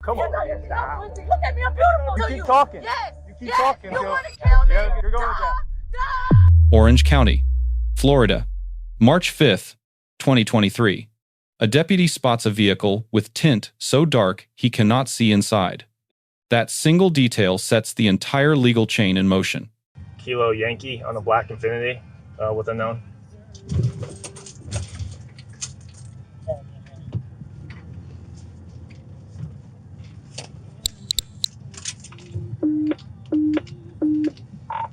Come on. Stop. Look at me, I'm beautiful. You keep talking. Yes. You keep talking. You want to kill me? Yeah, you're going to jail. Orange County, Florida, March 5th, 2023. A deputy spots a vehicle with tint so dark he cannot see inside. That single detail sets the entire legal chain in motion. Kilo Yankee on a black Infinity with unknown.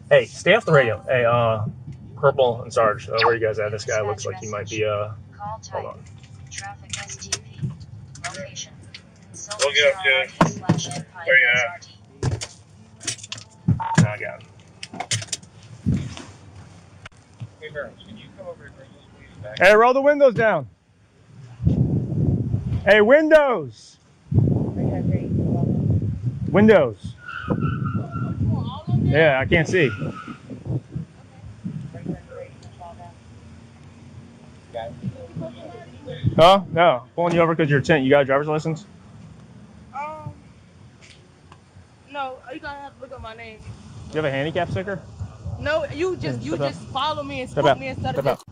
Hey, stay off the radio. Hey, Purple and Sarge, where are you guys at? This guy looks like he might be, hold on. Traffic STP. Location. We'll get up to it. Where you at? I got him. Hey, Burns, can you come over and bring this please back? Hey, roll the windows down. Hey, windows. Windows. Yeah, I can't see. Huh? No. Pulling you over because you're a tint. You got a driver's license? No, you gotta have to look up my name. You have a handicap sticker? No, you just follow me and scoop me instead of just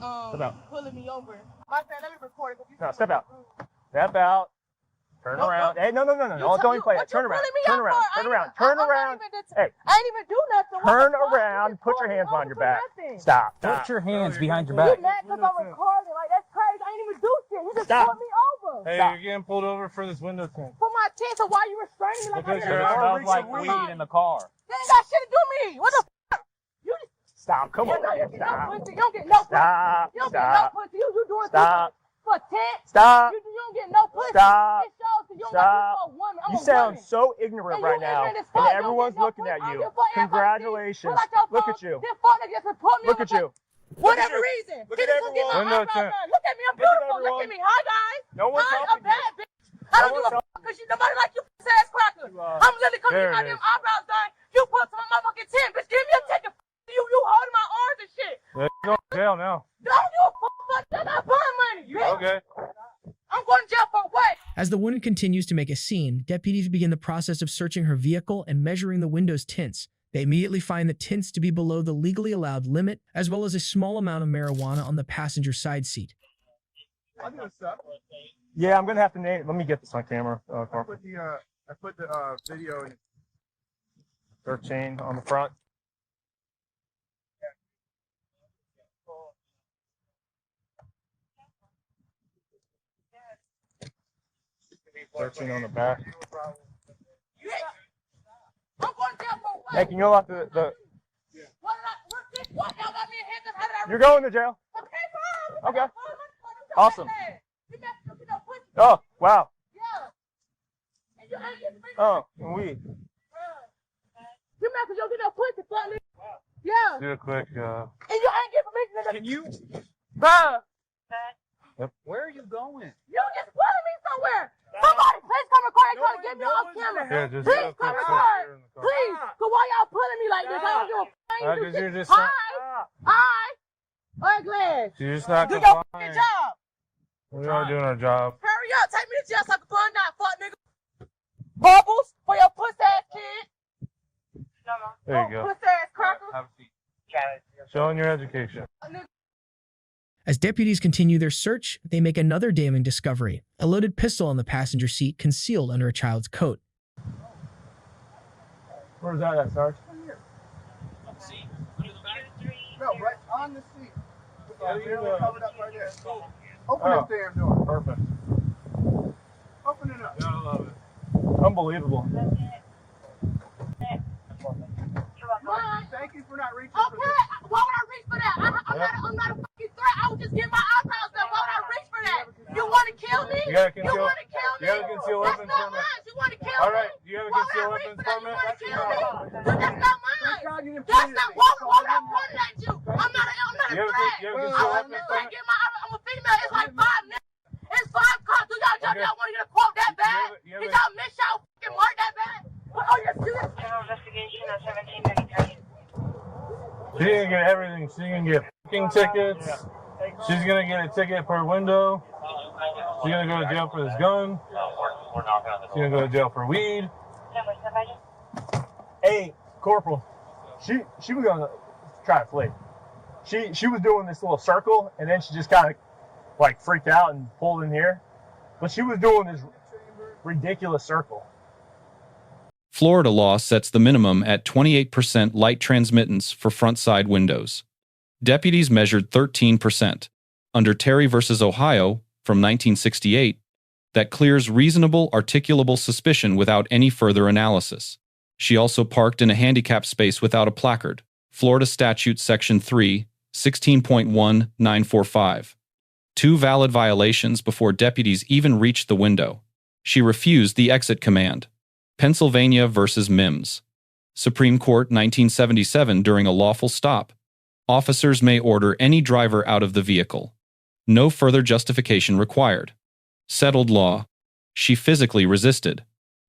pulling me over. My friend, let me record it. No, step out. Step out. Turn around. Hey, no. Don't even play it. Turn around. Turn around. Turn around. Hey. I ain't even do nothing. Turn around. Put your hands behind your back. Stop. Put your hands behind your back. You mad because I'm recording? Like, that's crazy. I ain't even do shit. You just pulled me over. Hey, you're getting pulled over for this window tint. For my tint, so why you restraining me like because It smells like weed in the car. They ain't got shit to do with me. What the fuck? You just stop. Come on. Stop. You don't get no pussy. Stop. You don't get no pussy. You doing Stop. for tint. Stop. You don't get no pussy. Stop. It shows that you don't Stop. like you for a woman. I'm You a sound woman. so ignorant right now, and everyone's looking at you. Congratulations. Look at you. Look at you. Whatever reason. Look at everyone. Look at me, I'm beautiful. Look at me. Hi, guys. No one's Hi, helping a bad bitch. I don't give a fuck because nobody like you ass cracker. I'm literally coming to my damn eyebrows done. You put some motherfucking tint, bitch. Give me a ticket. You holding my arms and shit. You're going to jail now. Don't you fuck. I got bond money, bitch. Okay. I'm going to jail for what? As the woman continues to make a scene, deputies begin the process of searching her vehicle and measuring the window's tints. They immediately find the tints to be below the legally allowed limit, as well as a small amount of marijuana on the passenger side seat. Yeah, I'm going to have to name it. Let me get this on camera. I put the video in. Dirt chain on the front. Dirt chain on the back. I'm going to jail for what? Hey, can you go off the... What? Y'all got me in handcuffs? How did I... You're going to jail. Okay, fine. Okay. Awesome. You messed up, you know, pussy. Oh, wow. Yeah. And you ain't getting free. Oh, and weed. You mad because you don't get no pussy, fuck nigga. Yeah. Do a quick, And you ain't get permission to... Can you? Bruh. Yep. Where are you going? You just pulling me somewhere. Somebody, please come record. They trying to get me off camera. Yeah, just Please come record. Please. So why y'all pulling me like this? I don't give a fuck. Because you're just... Hi. Ugly. You're just not Do your complying. fucking job. We are doing our job. Hurry up. Take me to jail so I can find out, fuck nigga. Bubbles for your pussy ass kid. There you go. Pussy ass cracker. Have a seat. Showing your education. As deputies continue their search, they make another damning discovery: a loaded pistol on the passenger seat concealed under a child's coat. Where's that at, Sarge? No, right on the seat. Covered up right there. Open this damn door. Perfect. Open it up. I love it. Unbelievable. Thank you for not reaching Okay, for this. why would I reach for that? I'm not a fucking threat. I was just getting my eyebrows done. Why would I reach for that? You want to kill me? You gotta conceal. You want to kill me? You gotta conceal That's weapons not permit. mine. You want to kill me? All right. Do you have a Why would concealed I reach weapons for that? You permit? want to That's kill your me? problem. That's not mine. That's not even That's not. Why would I pointing point at you? I'm not a You have a threat. concealed I'm weapons a permit? I'm a female. It's like 5 minutes. It's 5 cops. Do y'all Okay. want to get a quote that bad? You have Did a- y'all miss y'all fucking mark that bad? Oh, you're serious? General investigation of 1793. She's gonna get everything. She's gonna get fucking tickets. She's gonna get a ticket per window. She's gonna go to jail for this gun. We're knocking on the gonna go to jail for weed. Number submission. Hey, Corporal. She was gonna try to flee. She was doing this little circle, and then she just kind of like freaked out and pulled in here. But she was doing this ridiculous circle. Florida law sets the minimum at 28% light transmittance for front side windows. Deputies measured 13%. Under Terry v. Ohio from 1968, that clears reasonable articulable suspicion without any further analysis. She also parked in a handicapped space without a placard. Florida Statute Section 3, 16.1945. 2 valid violations before deputies even reached the window. She refused the exit command. Pennsylvania versus Mims. Supreme Court 1977. During a lawful stop, officers may order any driver out of the vehicle. No further justification required. Settled law. She physically resisted.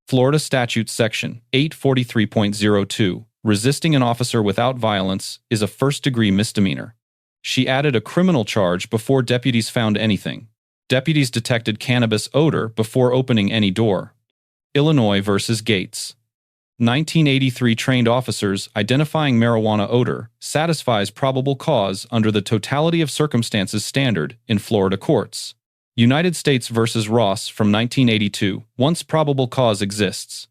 Florida Statute Section 843.02. Resisting an officer without violence is a first-degree misdemeanor. She added a criminal charge before deputies found anything. Deputies detected cannabis odor before opening any door. Illinois versus Gates. 1983. Trained officers identifying marijuana odor satisfies probable cause under the totality of circumstances standard in Florida courts. United States versus Ross from 1982. Once probable cause exists,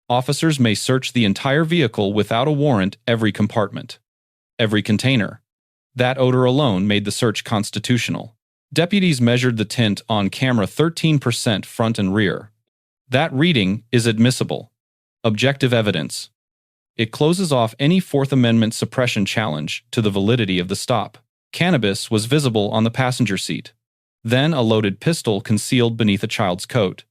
officers may search the entire vehicle without a warrant, every compartment, every container. That odor alone made the search constitutional. Deputies measured the tint on camera 13% front and rear. That reading is admissible. Objective evidence. It closes off any Fourth Amendment suppression challenge to the validity of the stop. Cannabis was visible on the passenger seat. Then a loaded pistol concealed beneath a child's coat.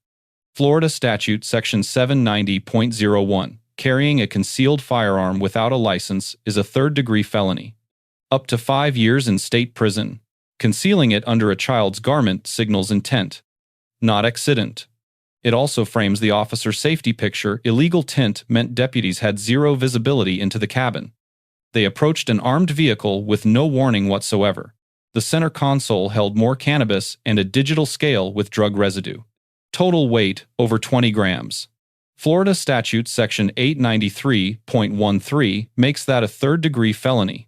Florida Statute Section 790.01. Carrying a concealed firearm without a license is a third-degree felony. Up to 5 years in state prison. Concealing it under a child's garment signals intent, not accident. It also frames the officer's safety picture. Illegal tint meant deputies had zero visibility into the cabin. They approached an armed vehicle with no warning whatsoever. The center console held more cannabis and a digital scale with drug residue. Total weight over 20 grams. Florida Statute Section 893.13 makes that a third-degree felony.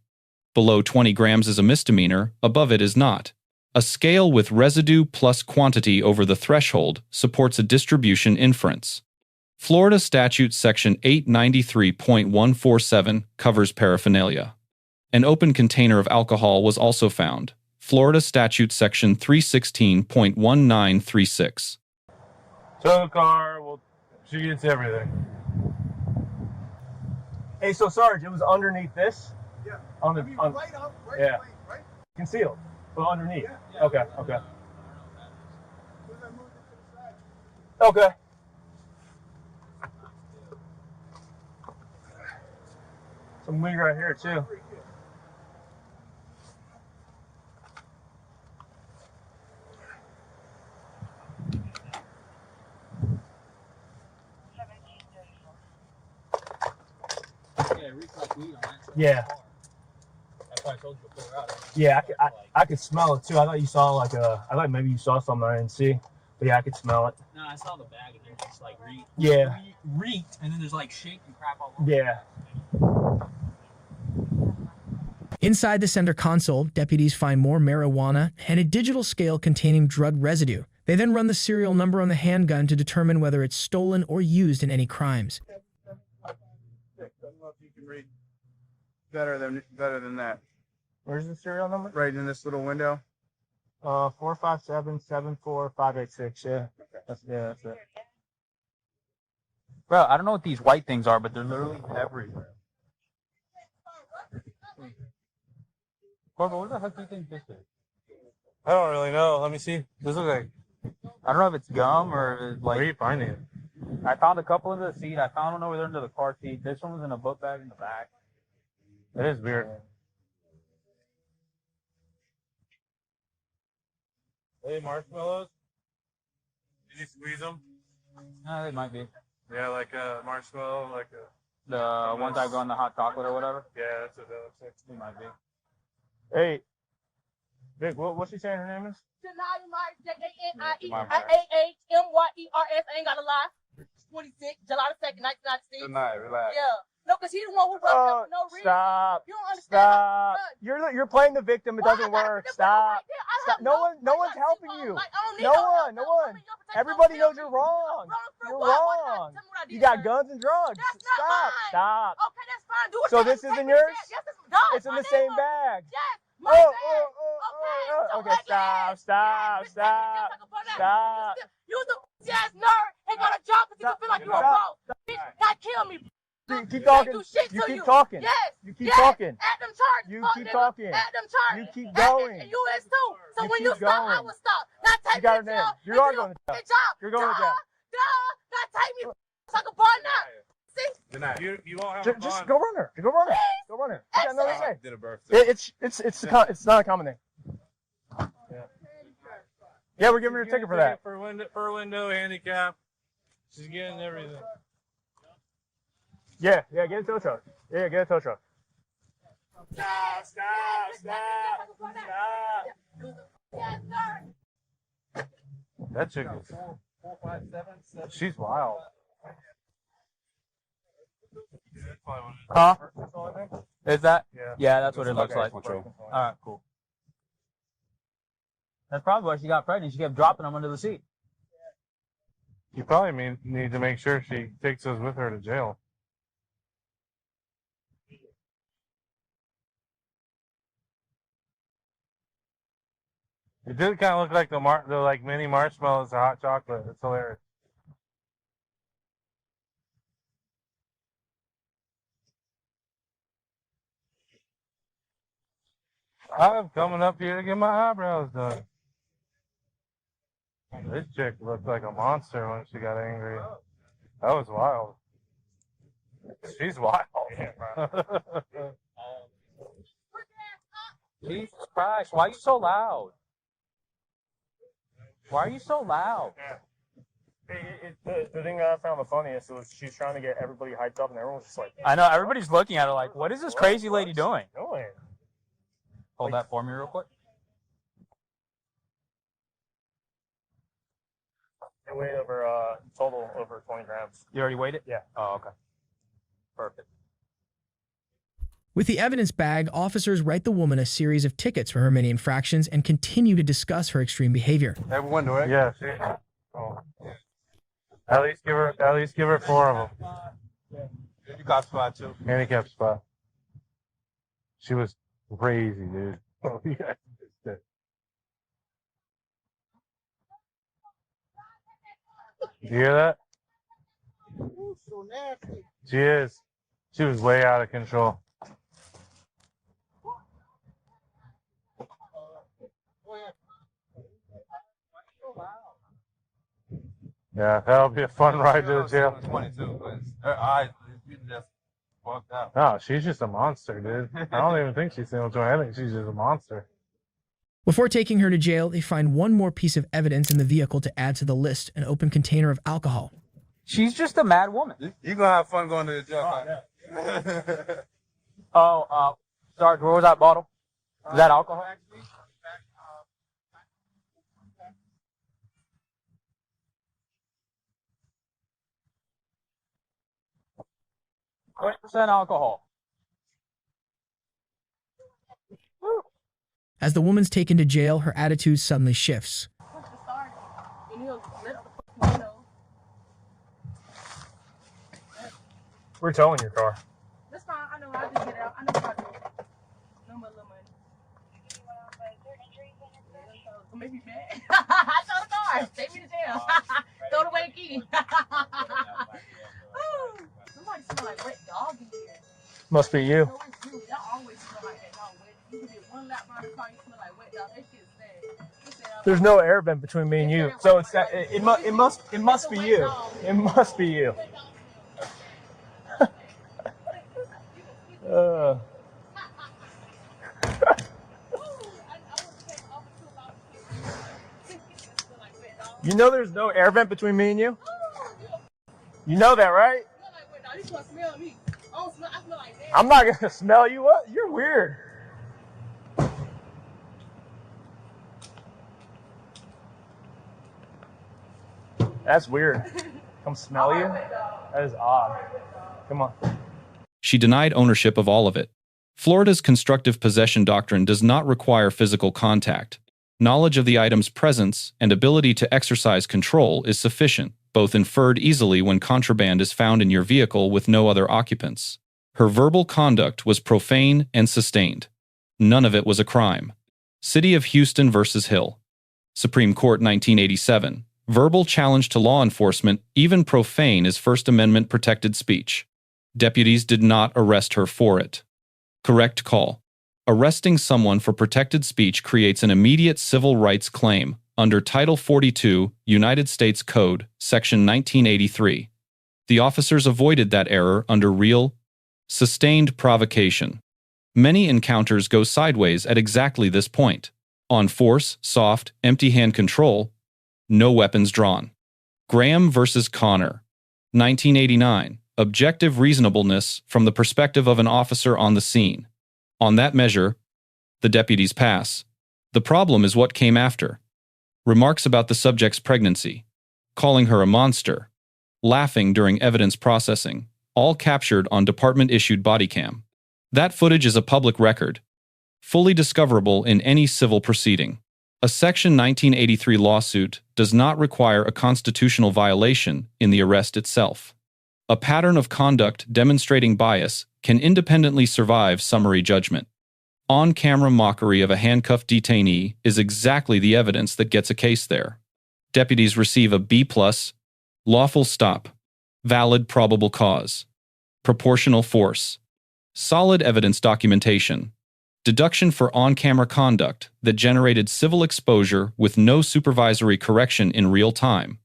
Below 20 grams is a misdemeanor, above it is not. A scale with residue plus quantity over the threshold supports a distribution inference. Florida Statute Section 893.147 covers paraphernalia. An open container of alcohol was also found. Florida Statute Section 316.1936. Tow the car. Well, she gets everything. Hey, so Sarge, it was underneath this? Yeah. On the, I mean, on, right up, right, yeah. right. Concealed, but underneath. Yeah, yeah. Okay. As soon as I moved it to the side. Okay. Some weed right here too. Yeah. That's why I told you to pull her out. Yeah, I could smell it too. I thought you saw I thought maybe you saw something I didn't see. But yeah, I could smell it. No, I saw the bag and then just like Yeah. reeked, and then there's like shake and crap all over. Yeah. Inside the center console, deputies find more marijuana and a digital scale containing drug residue. They then run the serial number on the handgun to determine whether it's stolen or used in any crimes. I don't know if you can read better than that. Where's the serial number? Right in this little window. 457-74586. Yeah. That's it. Bro, I don't know what these white things are, but they're literally everywhere. Corporal, what the heck do you think this is? I don't really know. Let me see. This looks like. I don't know if it's gum or if it's like. Where are you finding it? I found a couple in the seat. I found one over there under the car seat. This one was in a book bag in the back. It is weird. Hey, marshmallows? Did you squeeze them? They might be. Yeah, like a marshmallow, like a. The ones that go in the hot chocolate or whatever. Yeah, that's what that looks like. They might be. Hey, Vic, what's she saying her name is? Janiyah Myers, Janiyahmyers. I ain't gotta lie. 26, July the 2nd, 1996. Good night, relax. Yeah. No, because he's the one who rubbed up for no reason. Stop. You don't understand. Stop. You're playing the victim. It doesn't work. Stop. Stop. No one's helping you. No one. Everybody knows you're wrong. You're wrong. You got guns and drugs. That's not mine. Stop. Okay, that's fine. Do it. So this isn't yours? Yes, it's done. It's in the same bag. Yes. My bag. Okay, stop. You the ass nerd ain't got a job because you feel like you're a bro. Bitch, God kill me. Keep talking. You keep talking. Yes. You keep talking. Add them charges. You fuck keep nigga. talking. Add them charges. You keep going. And you is too. So You when you keep stop, I going. will stop. Now take You got her me to name. jail. You are going to jail. Job. You're going to jail. Now take me so I can burn now. See? Good night. You won't have a Just bond. go run her. Go run her. Go run her. You got nothing to say. Did a birthday. It's not a common thing. Yeah, we're giving her a ticket for that. For window handicap. She's getting everything. Yeah, get a tow truck. Yeah, get a tow truck. That chick is. She's wild. Huh? Is that? Yeah. Yeah, that's what it looks Okay. like. All right, cool. That's probably why she got pregnant. She kept dropping them under the seat. You probably need to make sure she takes us with her to jail. It did kind of look like the like mini marshmallows of hot chocolate. It's hilarious. I'm coming up here to get my eyebrows done. This chick looked like a monster when she got angry. That was wild. She's wild. Jesus Christ, why are you so loud? Why are you so loud? The thing that I found the funniest was she's trying to get everybody hyped up, and everyone's just like, I know, everybody's looking at her like, what is this crazy lady doing? "Doing?" Hold that for me real quick. It weighed over total over 20 grams. You already weighed it? Yeah. Oh, okay. Perfect. With the evidence bag, officers write the woman a series of tickets for her many infractions and continue to discuss her extreme behavior. Everyone do it? Yeah. Oh. At least give her 4 of them. You got spot too. Handicap spot. She was crazy, dude. Oh, you guys missed it. You hear that? Ooh, so nasty. She is. She was way out of control. Yeah, that'll be a fun ride to the jail. 22, but her eyes, you just fucked up. No, she's just a monster, dude. I don't even think she's single joint. I think she's just a monster. Before taking her to jail, they find one more piece of evidence in the vehicle to add to the list, an open container of alcohol. She's just a mad woman. You're gonna have fun going to the jail. Oh, Sarge, where was that bottle? Is that alcohol? 20% alcohol. As the woman's taken to jail, her attitude suddenly shifts. We're towing your car. That's fine. I know. I'll just get out. I know how to do it. No more little money. Maybe bad. I told the car. Take me to jail. Throw away the key. Somebody smell like wet dog in here. Must be you. No, it's you. Y'all always smell like that dog wet. You can get one lap around the car, you smell like wet dog. That shit's sad. There's no air vent between me and you, so it's that. It must be you. It must be you. You know there's no air vent between me and you? You know that, right? I'm not gonna smell you. What? You're weird. That's weird. Come smell you? That is odd. Come on. She denied ownership of all of it. Florida's constructive possession doctrine does not require physical contact. Knowledge of the item's presence and ability to exercise control is sufficient, both inferred easily when contraband is found in your vehicle with no other occupants. Her verbal conduct was profane and sustained. None of it was a crime. City of Houston versus Hill. Supreme Court 1987. Verbal challenge to law enforcement, even profane, is First Amendment protected speech. Deputies did not arrest her for it. Correct call. Arresting someone for protected speech creates an immediate civil rights claim under Title 42, United States Code, Section 1983. The officers avoided that error under real, sustained provocation. Many encounters go sideways at exactly this point. On force, soft, empty hand control, no weapons drawn. Graham versus Connor. 1989. Objective reasonableness from the perspective of an officer on the scene. On that measure, the deputies pass. The problem is what came after. Remarks about the subject's pregnancy, calling her a monster, laughing during evidence processing, all captured on department-issued Bodycam. That footage is a public record, fully discoverable in any civil proceeding. A Section 1983 lawsuit does not require a constitutional violation in the arrest itself. A pattern of conduct demonstrating bias can independently survive summary judgment. On-camera mockery of a handcuffed detainee is exactly the evidence that gets a case there. Deputies receive a B+, lawful stop, valid probable cause, proportional force, solid evidence documentation, deduction for on-camera conduct that generated civil exposure with no supervisory correction in real time.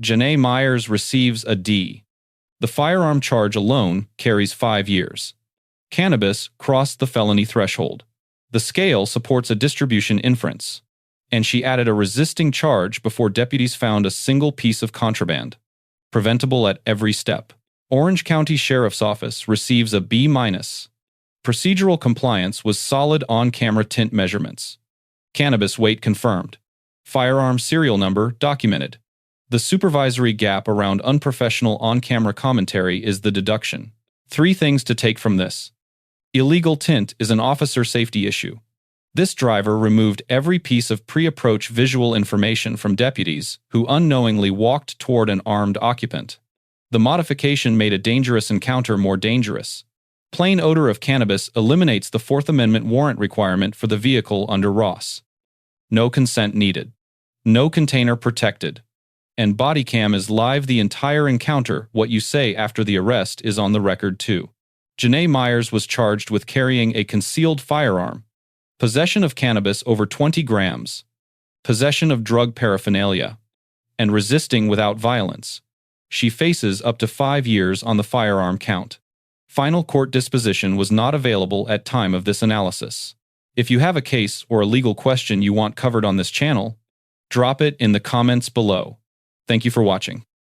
Janae Myers receives a D. The firearm charge alone carries 5 years. Cannabis crossed the felony threshold. The scale supports a distribution inference. And she added a resisting charge before deputies found a single piece of contraband. Preventable at every step. Orange County Sheriff's Office receives a B-. Procedural compliance was solid on-camera tint measurements. Cannabis weight confirmed. Firearm serial number documented. The supervisory gap around unprofessional on-camera commentary is the deduction. 3 things to take from this. Illegal tint is an officer safety issue. This driver removed every piece of pre-approach visual information from deputies who unknowingly walked toward an armed occupant. The modification made a dangerous encounter more dangerous. Plain odor of cannabis eliminates the Fourth Amendment warrant requirement for the vehicle under Ross. No consent needed. No container protected. And Bodycam is live the entire encounter. What you say after the arrest is on the record too. Janae Myers was charged with carrying a concealed firearm, possession of cannabis over 20 grams, possession of drug paraphernalia, and resisting without violence. She faces up to 5 years on the firearm count. Final court disposition was not available at time of this analysis. If you have a case or a legal question you want covered on this channel, drop it in the comments below. Thank you for watching.